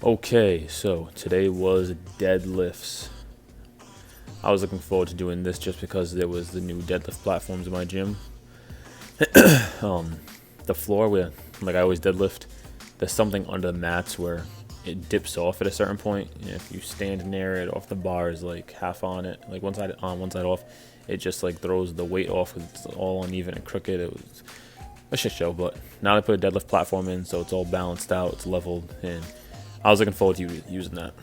Okay, so today was deadlifts. I was looking forward to doing this just because there was the new deadlift platforms in my gym. um, the floor where, like I always deadlift, there's something under the mats where it dips off at a certain point. And if you stand near it, off the bar is like half on it, like one side on, one side off. It just like throws the weight off. It's all uneven and crooked. It was a shit show, but now I put a deadlift platform in, so it's all balanced out, it's leveled, and I was looking forward to using that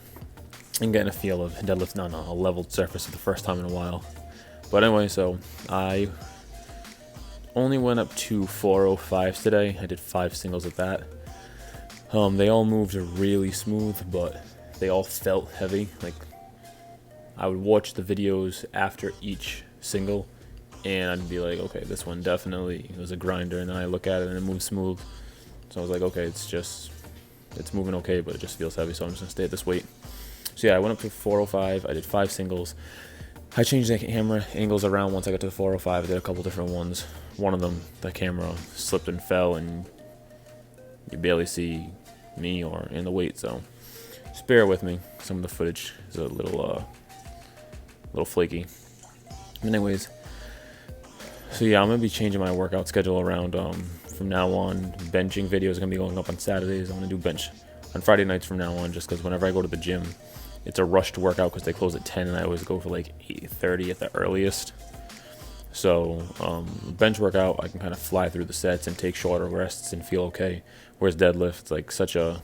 and getting a feel of deadlifting on a leveled surface for the first time in a while. But anyway, so I only went up to 405s today. I did 5 singles at that. They all moved really smooth, but they all felt heavy. Like, I would watch the videos after each single, and I'd be like, okay, this one definitely was a grinder, and then I look at it and it moves smooth. So I was like, okay, it's moving okay, but it just feels heavy, so I'm just gonna stay at this weight. So yeah, I went up to 405. I did 5 singles. I changed the camera angles around once I got to the 405. I did a couple different ones. One of them, the camera slipped and fell, and you barely see me or in the weight. So just bear with me. Some of the footage is a little flaky. Anyways, so yeah, I'm gonna be changing my workout schedule around. From now on, benching videos are gonna be going up on Saturdays. I'm gonna do bench on Friday nights from now on, just because whenever I go to the gym, it's a rushed workout because they close at 10, and I always go for like 8:30 at the earliest. So bench workout, I can kind of fly through the sets and take shorter rests and feel okay. Whereas deadlift, it's like such a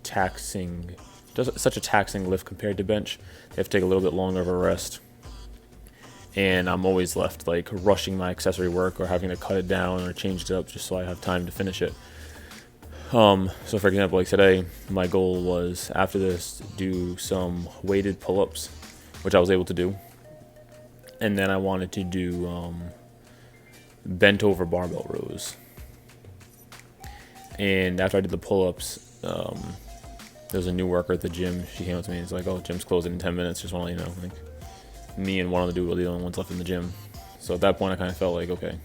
taxing lift compared to bench. They have to take a little bit longer of a rest, and I'm always left like rushing my accessory work or having to cut it down or change it up just so I have time to finish it. So for example, like today, my goal was after this do some weighted pull-ups, which I was able to do, and then I wanted to do bent over barbell rows. And after I did the pull-ups, there was a new worker at the gym. She came up to me and was like, "Oh, gym's closing in 10 minutes. Just want to let you know." Like, me and one other dude were the only ones left in the gym. So at that point, I kind of felt like, okay,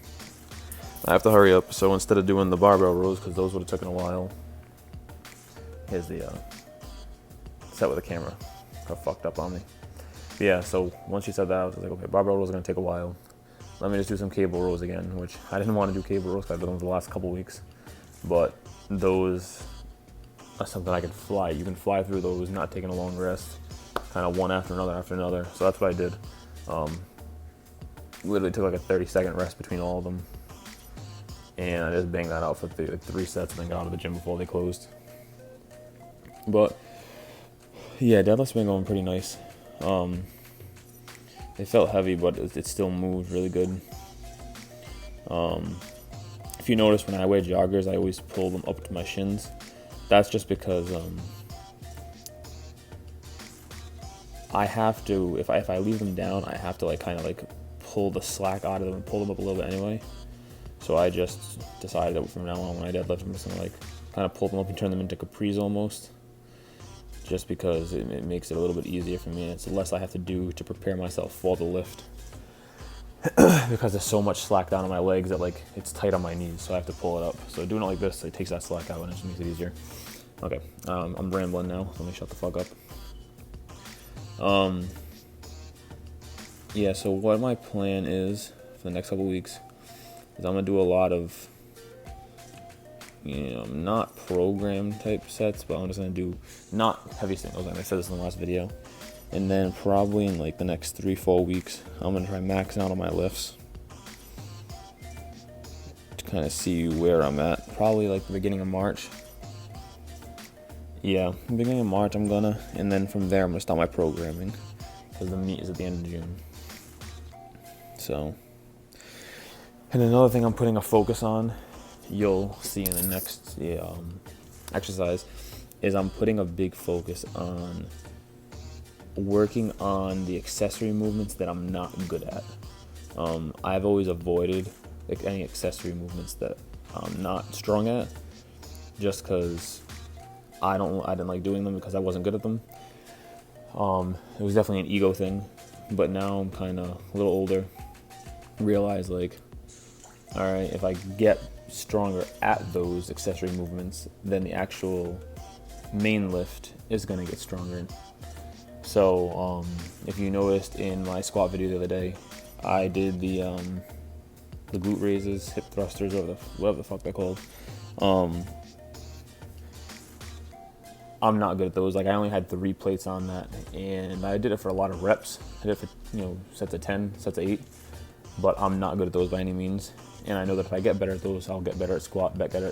I have to hurry up. So instead of doing the barbell rows, because those would have taken a while, here's the set with the camera. Got fucked up on me. But yeah, so once she said that, I was like, okay, barbell rows are going to take a while. Let me just do some cable rows again, which I didn't want to do cable rows because I've done them for the last couple weeks. But those are something I can fly. You can fly through those, not taking a long rest, kind of one after another. So that's what I did. Literally took like a 30-second rest between all of them. And I just banged that out for 3 sets and then got out of the gym before they closed. But yeah, deadlift's been going pretty nice. They felt heavy, but it still moved really good. If you notice, when I wear joggers, I always pull them up to my shins. That's just because I have to, if I leave them down, I have to like kind of like pull the slack out of them and pull them up a little bit anyway. So I just decided that from now on, when I deadlift, I'm just gonna like kind of pull them up and turn them into capris almost, just because it makes it a little bit easier for me, and it's less I have to do to prepare myself for the lift. Because there's so much slack down on my legs that like it's tight on my knees, so I have to pull it up. So doing it like this, it takes that slack out and it just makes it easier. Okay, I'm rambling now, so let me shut the fuck up. Yeah, so what my plan is for the next couple weeks is I'm gonna do a lot of, not program type sets, but I'm just gonna do not heavy singles. And I said this in the last video. And then probably in like the next 3-4 weeks, I'm gonna try maxing out on my lifts to kind of see where I'm at. Probably like the beginning of March. Yeah, beginning of March I'm gonna, and then from there I'm gonna start my programming because the meet is at the end of June. So, and another thing I'm putting a focus on, you'll see in the next exercise, is I'm putting a big focus on working on the accessory movements that I'm not good at. I've always avoided like any accessory movements that I'm not strong at, just because I didn't like doing them because I wasn't good at them. It was definitely an ego thing, but now I'm kind of a little older, realize like, all right, if I get stronger at those accessory movements, then the actual main lift is gonna get stronger. So if you noticed in my squat video the other day, I did the glute raises, hip thrusters, or whatever the fuck they're called. I'm not good at those. Like, I only had 3 plates on that, and I did it for a lot of reps. I did it for, sets of 10, sets of 8, but I'm not good at those by any means. And I know that if I get better at those, I'll get better at squat, get better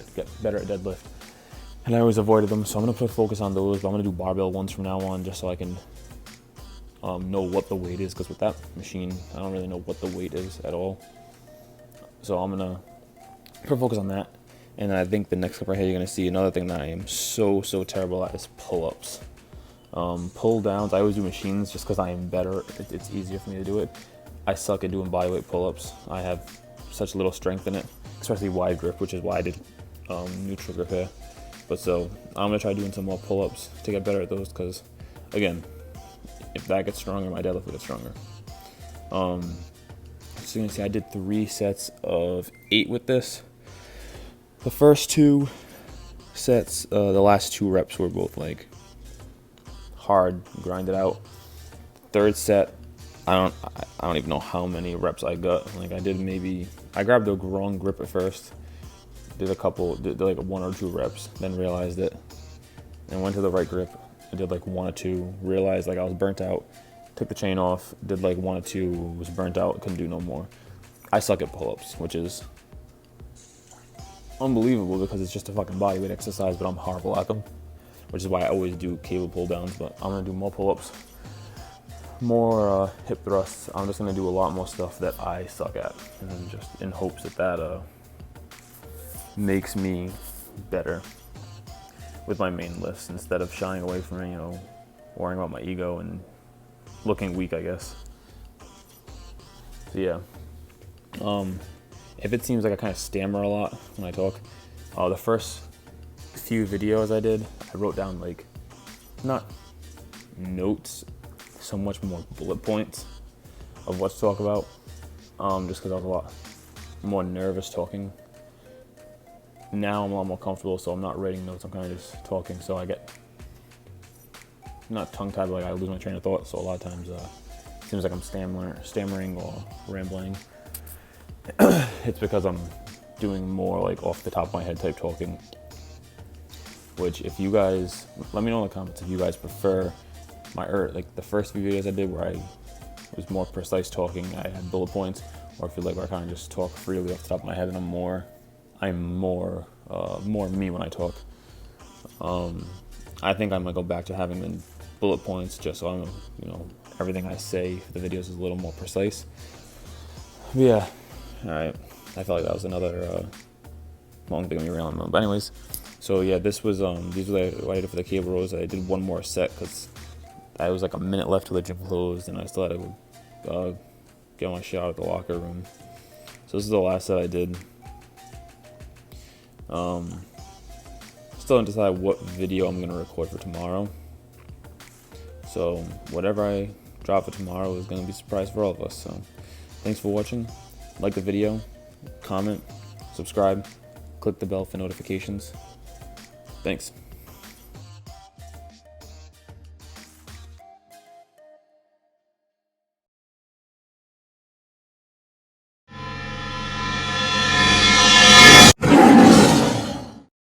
at deadlift. And I always avoided them, so I'm gonna put focus on those. But I'm gonna do barbell ones from now on, just so I can know what the weight is. Because with that machine, I don't really know what the weight is at all. So I'm gonna put focus on that. And I think the next clip right here, you're gonna see another thing that I am so terrible at is pull-ups. Pull downs, I always do machines just because I am better. It's easier for me to do it. I suck at doing bodyweight pull-ups. I have such little strength in it, especially wide grip, which is why I did neutral grip here. But so I'm gonna try doing some more pull-ups to get better at those, because again, if that gets stronger, my deadlift will get stronger. So you can see I did 3 sets of 8 with this. The first 2 sets, the last 2 reps were both like hard, grinded out. Third set, I don't even know how many reps I got. Like, I grabbed the wrong grip at first, did like 1 or 2 reps, then realized it, and went to the right grip. I did like 1 or 2, realized like I was burnt out, took the chain off, did like 1 or 2, was burnt out, couldn't do no more. I suck at pull-ups, which is unbelievable because it's just a fucking bodyweight exercise, but I'm horrible at them, which is why I always do cable pull downs. But I'm gonna do more pull-ups, more hip thrusts. I'm just gonna do a lot more stuff that I suck at, and then just in hopes that makes me better with my main lifts, instead of shying away from, worrying about my ego and looking weak, I guess. So yeah. If it seems like I kind of stammer a lot when I talk, the first few videos I did, I wrote down like, not notes, so much more bullet points of what to talk about, just because I was a lot more nervous talking. Now I'm a lot more comfortable, so I'm not writing notes, I'm kind of just talking, so I get not tongue-tied, but like I lose my train of thought, so a lot of times it seems like I'm stammering or rambling. It's because I'm doing more like off the top of my head type talking, which, if you guys, let me know in the comments if you guys prefer like the first few videos I did where I was more precise talking, I had bullet points, or if you like where I kind of just talk freely off the top of my head and I'm more me when I talk. I think I'm gonna go back to having the bullet points, just so I'm, everything I say for the videos is a little more precise. But yeah. All right, I felt like that was another long thing to be railing on. But anyways, so yeah, these were what I did for the cable rows. I did 1 more set because I was like a minute left till the gym closed, and I still had to get my shot at the locker room. So this is the last set I did. Still haven't decided what video I'm gonna record for tomorrow. So whatever I drop for tomorrow is gonna be a surprise for all of us. So thanks for watching. Like the video, comment, subscribe, click the bell for notifications. Thanks.